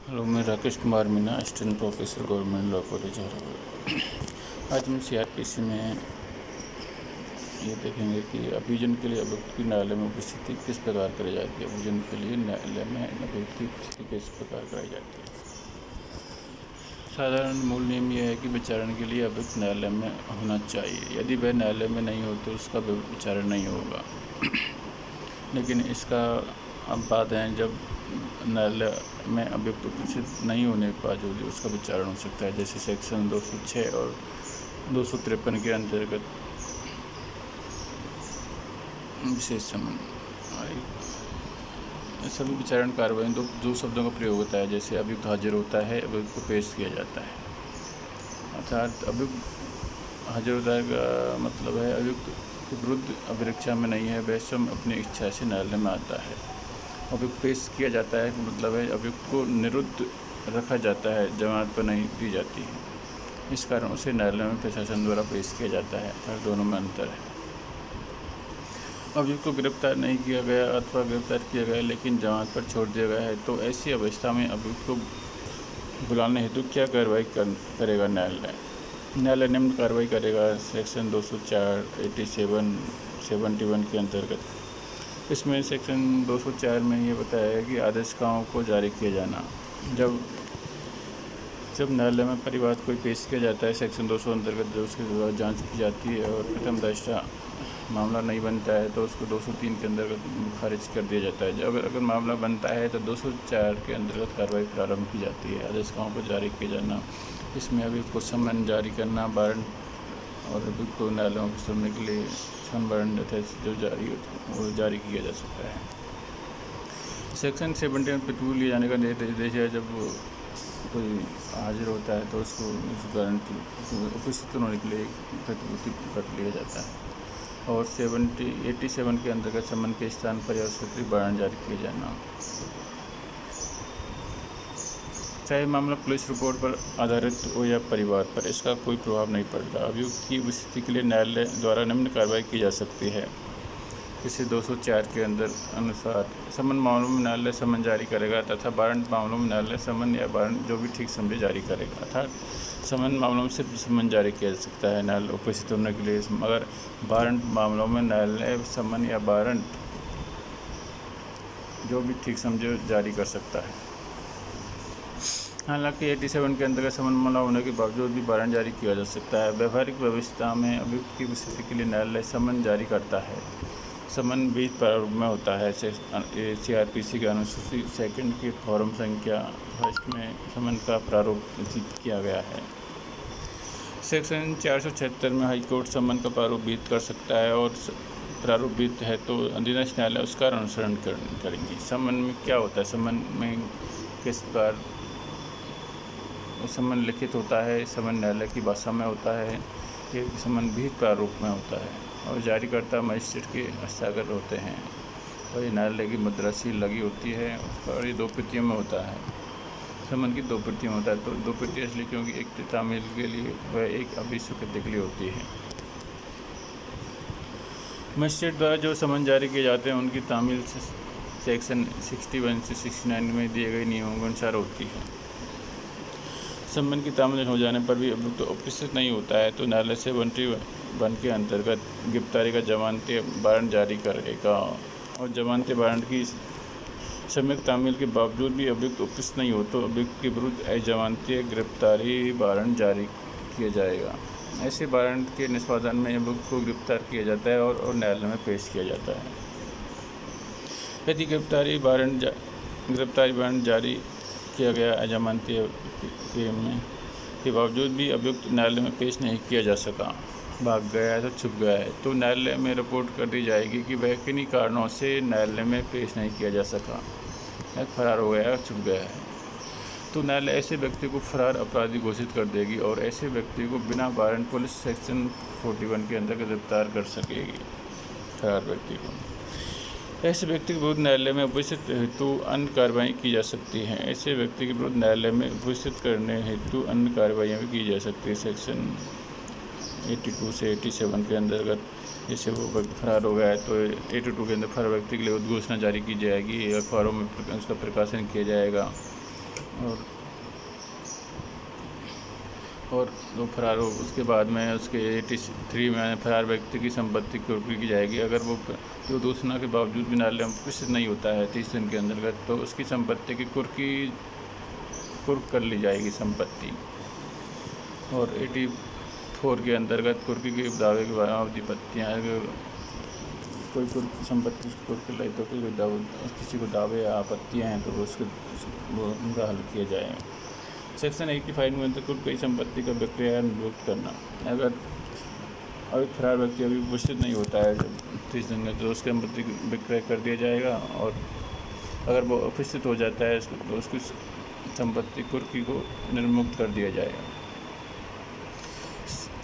Hello, मैं Rakesh Kumar Meena, assistant professor government law college Haryana. आज हम सीआरपीसी में ये देखेंगे कि अभियोजन के लिए अभियुक्त की न्यायालय में उपस्थिति किस प्रकार कराई जाती है। अभियोजन के लिए न्यायालय में अभियुक्त की उपस्थिति किस प्रकार कराई जाती है। साधारण मूल नियम यह है कि विचारण के लिए अभियुक्त न्यायालय में होना चाहिए। यदि वह न्यायालय में नहीं हो तो उसका विचारण नहीं होगा। लेकिन इसका अब बात है, जब न्यायालय में अभियुक्त उपस्थित नहीं होने के बावजूद उसका विचारण हो सकता है, जैसे सेक्शन 206 और 253 के अंतर्गत विशेष समन। सभी विचारण कार्रवाई दो शब्दों का प्रयोग होता है, जैसे अभियुक्त हाजिर होता है, अभियुक्त को पेश किया जाता है। अर्थात अभियुक्त हाजिर होता है का मतलब है अभियुक्त के विरुद्ध अभिरक्षा में नहीं है, वह स्वयं अपनी इच्छा से न्यायालय में आता है। अभियुक्त पेश किया जाता है मतलब है अभियुक्त को निरुद्ध रखा जाता है, जमानत पर नहीं दी जाती है। इस कारण उसे न्यायालय में प्रशासन द्वारा पेश किया जाता है। अर्थात दोनों में अंतर है। अभियुक्त को गिरफ्तार नहीं किया गया अथवा गिरफ्तार किया गया लेकिन जमानत पर छोड़ दिया गया है, तो ऐसी अवस्था में अभियुक्त को बुलाने हेतु क्या कार्रवाई करेगा न्यायालय। न्यायालय निम्न कार्रवाई करेगा सेक्शन 204, 87, 71 के अंतर्गत। इसमें सेक्शन 204 में ये बताया है कि आदेशिकाओं को जारी किया जाना। जब न्यायालय में परिवाद कोई पेश किया जाता है, सेक्शन 200 अंतर्गत जब उसके द्वारा जांच की जाती है और प्रथम दृष्टया मामला नहीं बनता है तो उसको 203 के अंतर्गत खारिज कर दिया जाता है। अगर मामला बनता है तो 204 के अंतर्गत कार्रवाई प्रारंभ की जाती है। आदेशिकाओं को जारी किया जाना, इसमें अभियुक्त को समन जारी करना, वारंट और अभियुक्त को न्यायालयों को सुनने के लिए वारंट जो जारी किया जा सकता है। सेक्शन 70 में प्रतिपूल लिए जाने का निर्देश है। जब कोई हाजिर होता है तो उसको उस वारंट उपस्थित होने के लिए प्रतिपूर्ति कर लिया जाता है। और 87 के अंतर्गत समन के स्थान पर या उसके वारंट जारी किया जाना। चाहे मामला पुलिस रिपोर्ट पर आधारित हो या परिवार पर, इसका कोई प्रभाव नहीं पड़ता। अभियुक्त की उपस्थिति के लिए न्यायालय द्वारा निम्न कार्रवाई की जा सकती है। इसे 204 के अनुसार समन मामलों में न्यायालय समन जारी करेगा तथा वारंट मामलों में न्यायालय समन या वारंट जो भी ठीक समझे जारी करेगा। अर्थात समन मामलों में सिर्फ समन जारी किया जा सकता है न्यायालय उपस्थित होने के लिए, मगर वारंट मामलों में न्यायालय समन या वारंट जो भी ठीक समझे जारी कर सकता है। हालांकि 87 के अंतर्गत समन मामला होने के बावजूद भी वारंट जारी किया जा सकता है। व्यवहारिक व्यवस्था में अभियुक्त की उपस्थिति के लिए न्यायालय समन जारी करता है। समन विहित प्रारूप में होता है। सीआरपीसी के अनुसूची 2 के फॉर्म संख्या 1 में समन का प्रारूप निश्चित किया गया है। सेक्शन 476 में हाईकोर्ट समन का प्रारूप विहित कर सकता है और प्रारूप विहित है तो अधीनस्थ न्यायालय उसका अनुसरण करेंगे। समन में क्या होता है, समन में किस प्रकार समन लिखित होता है, समन न्यायालय की भाषा में होता है, ये समन विहित प्रारूप में होता है और जारीकर्ता मजिस्ट्रेट के हस्ताक्षर होते हैं और ये न्यायालय की मुद्रा सील लगी होती है उसका, और ये 2 प्रतियों में होता है। समन की 2 प्रतियों में होता है, तो 2 प्रति इसलिए क्योंकि एक तामील के लिए वह एक अभिस्वीकृति के लिए होती है। मजिस्ट्रेट द्वारा जो समन जारी किए जाते हैं उनकी तामील सेक्शन 61 से 69 में दिए गए नियमों के अनुसार होती है। समन की तामील हो जाने पर भी अभियुक्त उपस्थित नहीं होता है तो न्यायालय 71 के अंतर्गत गिरफ्तारी का जमानती वारंट जारी करेगा। और जमानती वारंट की सम्यक तामील के बावजूद भी अभियुक्त उपस्थित नहीं हो तो अभियुक्त के विरुद्ध अजमानती गिरफ्तारी वारंट जारी किया जाएगा। ऐसे वारंट के निष्पादन में अभियुक्त को गिरफ्तार किया जाता है और न्यायालय में पेश किया जाता है। यदि गिरफ्तारी वारंट जारी किया गया अजमानती के बावजूद भी अभियुक्त न्यायालय में पेश नहीं किया जा सका, भाग गया है तो छुप गया है, तो न्यायालय में रिपोर्ट कर दी जाएगी कि वह किन्हीं कारणों से न्यायालय में पेश नहीं किया जा सका, फरार हो गया है, छुप गया है। तो न्यायालय ऐसे व्यक्ति को फरार अपराधी घोषित कर देगी और ऐसे व्यक्ति को बिना वारंट पुलिस सेक्शन 41 के अंतर्गत गिरफ्तार कर सकेगी। फरार व्यक्ति को ऐसे व्यक्ति के विरुद्ध न्यायालय में उपस्थित हेतु अन्य कार्रवाई की जा सकती हैं। ऐसे व्यक्ति के विरुद्ध न्यायालय में उपस्थित करने हेतु अन्य कार्रवाइयाँ भी की जा सकती है। सेक्शन 82 से 87 के अंतर्गत जैसे वो फरार हो गया है तो 82 के अंदर फरार व्यक्ति के लिए उद्घोषणा जारी की जाएगी, अखबारों में उसका प्रकाशन किया जाएगा और वो फरार हो उसके बाद में उसके 83 में फरार व्यक्ति की संपत्ति कुर्की की जाएगी। अगर वो जो दूसरा के बावजूद भी न्यायालय में उपस्थित नहीं होता है 30 दिन के अंतर्गत, तो उसकी संपत्ति की कुर्क कर ली जाएगी संपत्ति। और 84 के अंतर्गत कुर्की के दावे के आपत्तियाँ, अगर कोई संपत्ति कुर्क लाई तो किसी को दावे या आपत्तियाँ हैं तो उनका हल किया जाए। सेक्शन 85 में कुर्क कई संपत्ति का विक्रय नियुक्त करना। अगर अभी फरार व्यक्ति अभी उपस्थित नहीं होता है 30 दिन में, तो उसकी संपत्ति विक्रय कर दिया जाएगा। और अगर वो उपस्थित हो जाता है तो उसकी संपत्ति कुर्की को निर्मुक्त कर दिया जाएगा।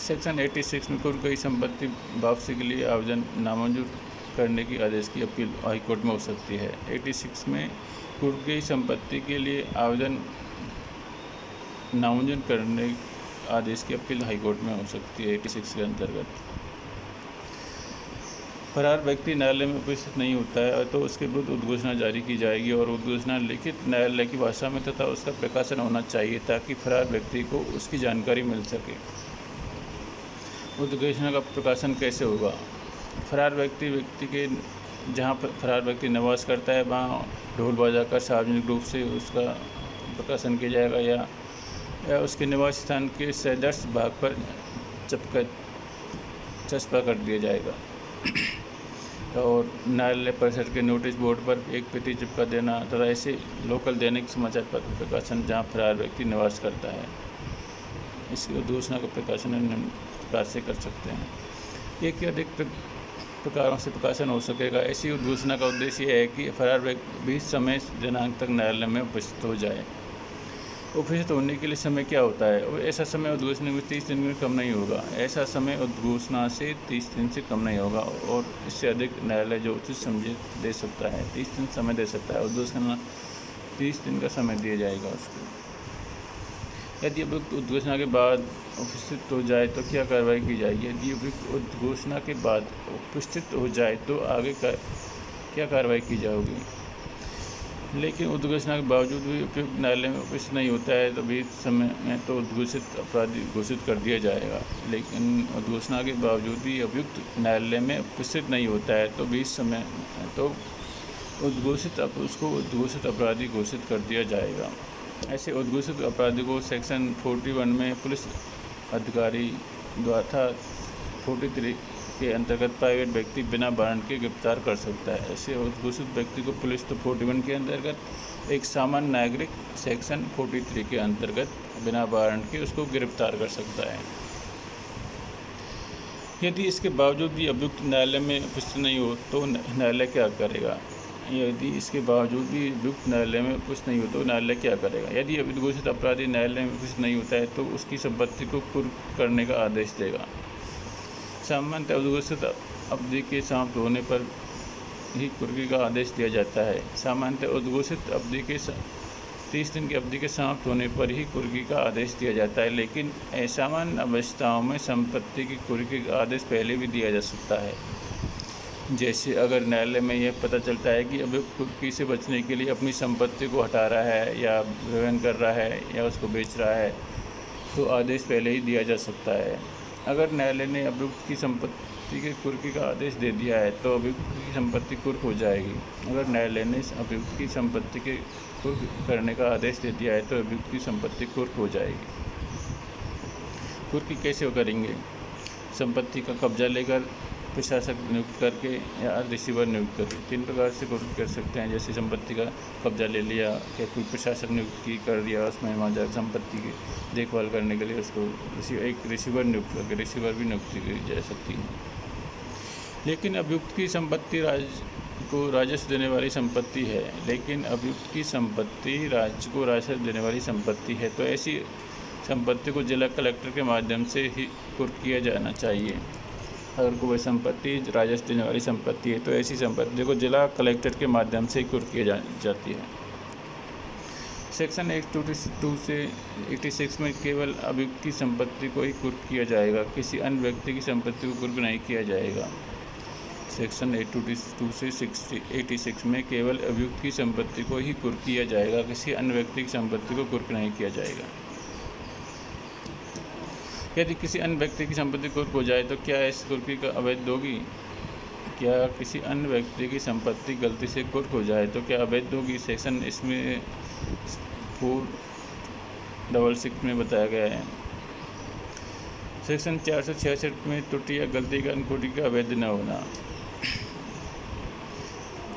सेक्शन 86 में कुर्क कई संपत्ति वापसी के लिए आवेदन नामंजूर करने की आदेश की अपील हाईकोर्ट में हो सकती है। 86 में कुर्क कई संपत्ति के लिए आवेदन नामंजूर करने आदेश की अपील हाईकोर्ट में हो सकती है। 86 के अंतर्गत फरार व्यक्ति न्यायालय में उपस्थित नहीं होता है तो उसके विरुद्ध उद्घोषणा जारी की जाएगी और उद्घोषणा लिखित न्यायालय की भाषा में तथा उसका प्रकाशन होना चाहिए ताकि फरार व्यक्ति को उसकी जानकारी मिल सके। उद्घोषणा का प्रकाशन कैसे होगा? फरार व्यक्ति के जहाँ पर फरार व्यक्ति निवास करता है वहाँ ढोल बजाकर सार्वजनिक रूप से उसका प्रकाशन किया जाएगा या उसके निवास स्थान के सदर्श भाग पर चस्पा कर दिया जाएगा। और न्यायालय परिसर के नोटिस बोर्ड पर एक प्रति चिपका देना तथा ऐसे लोकल दैनिक समाचार पत्र प्रकाशन जहाँ फरार व्यक्ति निवास करता है, इसकी उद्घोषणा का प्रकाशन निम्न प्रकार से कर सकते हैं। एक या अधिक प्रकारों से प्रकाशन हो सकेगा। ऐसी उद्घोषणा का उद्देश्य यह है कि फरार व्यक्ति 20 समय दिनांक तक न्यायालय में उपस्थित हो जाए। उपस्थित होने के लिए समय क्या होता है? और ऐसा समय उद्घोषणा में 30 दिन में कम नहीं होगा। ऐसा समय उद्घोषणा से 30 दिन से कम नहीं होगा और इससे अधिक न्यायालय जो उचित समझे दे सकता है। 30 दिन समय दे सकता है। उद्घोषणा 30 दिन का समय दिया जाएगा उसको। यदि अभियुक्त उद्घोषणा के बाद उपस्थित हो जाए तो क्या कार्रवाई की जाएगी? यदि अभियुक्त उद्घोषणा के बाद उपस्थित हो जाए तो आगे क्या कार्रवाई की जाएगी? लेकिन उद्घोषणा के बावजूद भी उपयुक्त न्यायालय में उपस्थित नहीं होता है तो 20 समय में तो उद्घोषित अपराधी घोषित कर दिया जाएगा। लेकिन उद्घोषणा के बावजूद भी अभियुक्त न्यायालय में उपस्थित नहीं होता है तो 20 समय तो उसको उद्घोषित अपराधी घोषित कर दिया जाएगा। ऐसे उद्घोषित अपराधी को सेक्शन 41 में पुलिस अधिकारी द्वारा 43 के अंतर्गत प्राइवेट व्यक्ति बिना वारंट के गिरफ्तार कर सकता है। ऐसे उद्घोषित व्यक्ति को पुलिस तो 41 के अंतर्गत एक सामान्य नागरिक सेक्शन 43 के अंतर्गत बिना वारंट के उसको गिरफ्तार कर सकता है। यदि इसके बावजूद भी अभियुक्त न्यायालय में उपस्थित नहीं हो तो न्यायालय क्या करेगा? यदि इसके बावजूद भी अभियुक्त न्यायालय में उपस्थित नहीं हो तो न्यायालय क्या करेगा? यदि उद्घोषित अपराधी न्यायालय में उपस्थित नहीं होता है तो उसकी संपत्ति को कुर्क करने का आदेश देगा। सामान्यतः उद्घोषित अवधि के समाप्त होने पर ही कुर्की का आदेश दिया जाता है। सामान्यतः उद्घोषित अवधि के 30 दिन की अवधि के समाप्त होने पर ही कुर्की का आदेश दिया जाता है। लेकिन असामान्य अवस्थाओं में संपत्ति की कुर्की का आदेश पहले भी दिया जा सकता है। जैसे अगर न्यायालय में यह पता चलता है कि अभियुक्त कुर्की से बचने के लिए अपनी संपत्ति को हटा रहा है या विवरण कर रहा है या उसको बेच रहा है तो आदेश पहले ही दिया जा सकता है। अगर न्यायालय ने अभियुक्त की संपत्ति के कुर्की का आदेश दे दिया है तो अभियुक्त की संपत्ति कुर्क हो जाएगी। अगर न्यायालय ने अभियुक्त की संपत्ति के कुर्क करने का आदेश दे दिया है तो अभियुक्त की संपत्ति कुर्क हो जाएगी। कुर्की कैसे करेंगे? संपत्ति का कब्जा लेकर, प्रशासक नियुक्त करके या रिसीवर नियुक्त करके। 3 प्रकार से कुर्की कर सकते हैं। जैसे संपत्ति का कब्जा ले लिया या कोई प्रशासक नियुक्त कर दिया, उसमें वहाँ जाकर संपत्ति की देखभाल करने के लिए उसको एक रिसीवर नियुक्त करके रिसीवर भी नियुक्ति की जा सकती है। लेकिन अभियुक्त की संपत्ति राज्य को राजस्व देने वाली संपत्ति है को राजस्व देने वाली संपत्ति है तो ऐसी संपत्ति को जिला कलेक्टर के माध्यम से ही कुर्क किया जाना चाहिए। अगर कोई संपत्ति राजस्व देने वाली संपत्ति है तो ऐसी संपत्ति को जिला कलेक्टर के माध्यम से ही कुर्क किया जाती है। सेक्शन 122 से 86 में केवल अभियुक्त की संपत्ति को ही कुर्क किया जाएगा, किसी अन्य व्यक्ति की संपत्ति को कुर्क नहीं किया जाएगा। सेक्शन 822 से 86 में केवल अभियुक्त की संपत्ति को ही कुर्क किया जाएगा, किसी अन्य व्यक्ति की संपत्ति को कुर्क नहीं किया जाएगा। यदि किसी अन्य व्यक्ति की संपत्ति कुर्क हो जाए तो क्या इस कुर्की का अवैध होगी? क्या किसी अन्य व्यक्ति की संपत्ति गलती से कुर्क हो जाए तो क्या अवैध होगी? सेक्शन इसमें 466 में बताया गया है। सेक्शन 466 में त्रुटि या गलती का कुर्की का अवैध न होना।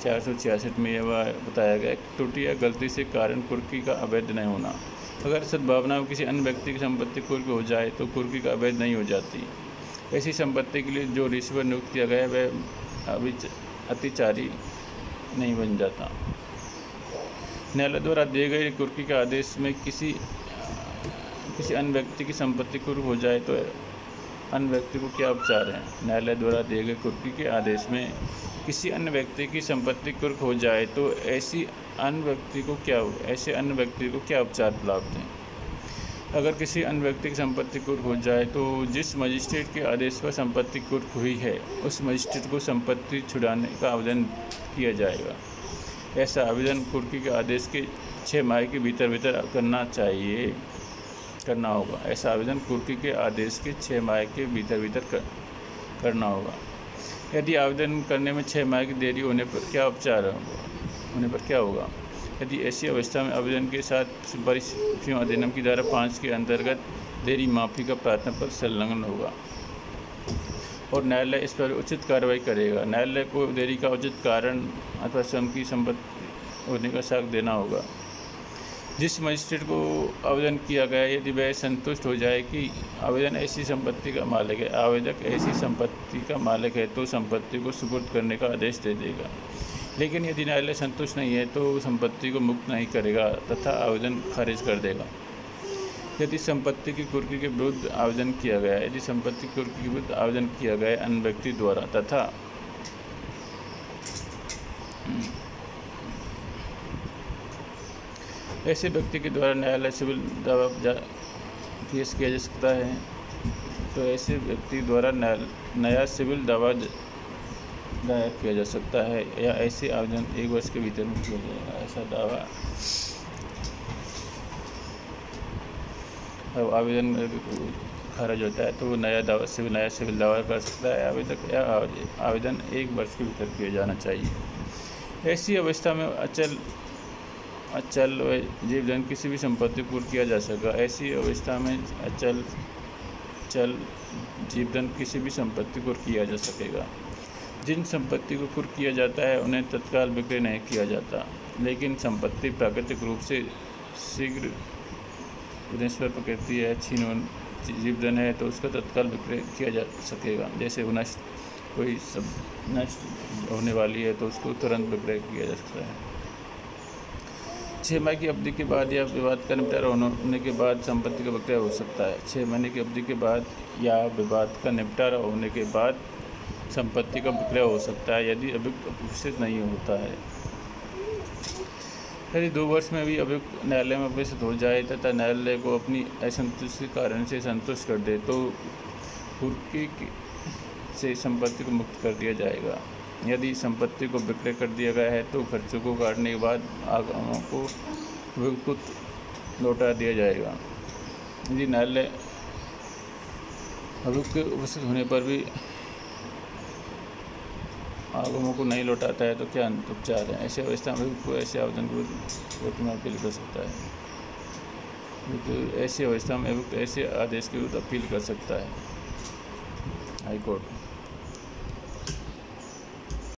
466 में यह बताया गया कि त्रुटि या गलती से कारण कुर्की का अवैध नहीं होना। अगर सद्भावना में किसी अन्य व्यक्ति की संपत्ति कुर्क हो जाए तो कुर्की का अवैध नहीं हो जाती। ऐसी संपत्ति के लिए जो रिसीवर नियुक्त किया गया वह अतिचारी नहीं बन जाता। न्यायालय द्वारा दिए गए कुर्की के आदेश में किसी अन्य व्यक्ति की संपत्ति कुर्क हो जाए तो अन्य व्यक्ति को क्या उपचार है? न्यायालय द्वारा दिए गए कुर्की के आदेश में किसी अन्य व्यक्ति की संपत्ति कुर्क हो जाए तो ऐसे अन्य व्यक्ति को क्या उपचार उपलब्ध हैं? अगर किसी अन्य व्यक्ति की संपत्ति कुर्क हो जाए तो जिस मजिस्ट्रेट के आदेश पर संपत्ति कुर्क हुई है उस मजिस्ट्रेट को संपत्ति छुड़ाने का आवेदन किया जाएगा। ऐसा आवेदन कुर्की के आदेश के 6 माह के भीतर करना होगा। ऐसा आवेदन कुर्की के आदेश के 6 माह के भीतर करना होगा। यदि आवेदन करने में 6 माह की देरी होने पर क्या होगा? यदि ऐसी अवस्था में आवेदन के साथ परिस्थितियों अधिनियम की धारा 5 के अंतर्गत देरी माफ़ी का प्रार्थना पत्र संलग्न होगा और न्यायालय इस पर उचित कार्रवाई करेगा। न्यायालय को देरी का उचित कारण अथवा स्वयं की संपत्ति होने का साक्ष्य देना होगा। जिस मजिस्ट्रेट को आवेदन किया गया यदि वह संतुष्ट हो जाए कि आवेदक ऐसी संपत्ति का मालिक है तो संपत्ति को सुपुर्द करने का आदेश दे देगा। लेकिन यदि न्यायालय संतुष्ट नहीं है तो संपत्ति को मुक्त नहीं करेगा तथा आवेदन खारिज कर देगा। यदि संपत्ति की कुर्की के विरुद्ध आवेदन किया गया अन्य व्यक्ति द्वारा तथा ऐसे व्यक्ति के द्वारा न्यायालय सिविल दावा पेश किया जा सकता है तो ऐसे व्यक्ति द्वारा नया सिविल दावा दायर किया जा सकता है या ऐसे आवेदन 1 वर्ष के भीतर में किया जाएगा। ऐसा दावा अब आवेदन खारिज होता है तो वो नया सिविल दावा कर सकता है। आवेदन 1 वर्ष के भीतर किया जाना चाहिए। ऐसी अवस्था में अचल जीवधन किसी भी संपत्ति को कुर्क किया जा सकेगा। ऐसी अवस्था में अचल जीवधन किसी भी संपत्ति को कुर्क किया जा सकेगा। जिन संपत्ति को कुर्क किया जाता है उन्हें तत्काल विक्रय नहीं किया जाता, लेकिन संपत्ति प्राकृतिक रूप से शीघ्र उदयस्वर प्रकृति है, छीन जीवधन है तो उसका तत्काल विक्रय किया जा सकेगा। जैसे कोई सब नष्ट होने वाली है तो उसको तुरंत विक्रय किया जा सकता है। 6 माह की अवधि के बाद या विवाद का निपटारा होने के बाद संपत्ति का विक्रय हो सकता है। 6 महीने की अवधि के बाद या विवाद का निपटारा होने के बाद संपत्ति का विक्रय हो सकता है यदि अभियुक्त उपस्थित नहीं होता है। यदि 2 वर्ष में भी अभियुक्त न्यायालय में उपस्थित हो जाए तथा न्यायालय को अपनी असंतुष्टि के कारण से संतुष्ट कर दे तो कुर्की से संपत्ति को मुक्त कर दिया जाएगा। यदि संपत्ति को विक्रय कर दिया गया है तो खर्चों को काटने के बाद आगमों को अभियुक्त को लौटा दिया जाएगा। यदि न्यायालय अभियुक्त के उपस्थित होने पर भी आगमों को नहीं लौटाता है तो क्या उपचार है? ऐसे अवस्था में अभियुक्त को ऐसे आवेदन को कोर्ट में अपील कर सकता है। ऐसी अवस्था में अभियुक्त ऐसे आदेश के विरुद्ध अपील कर सकता है हाई कोर्ट।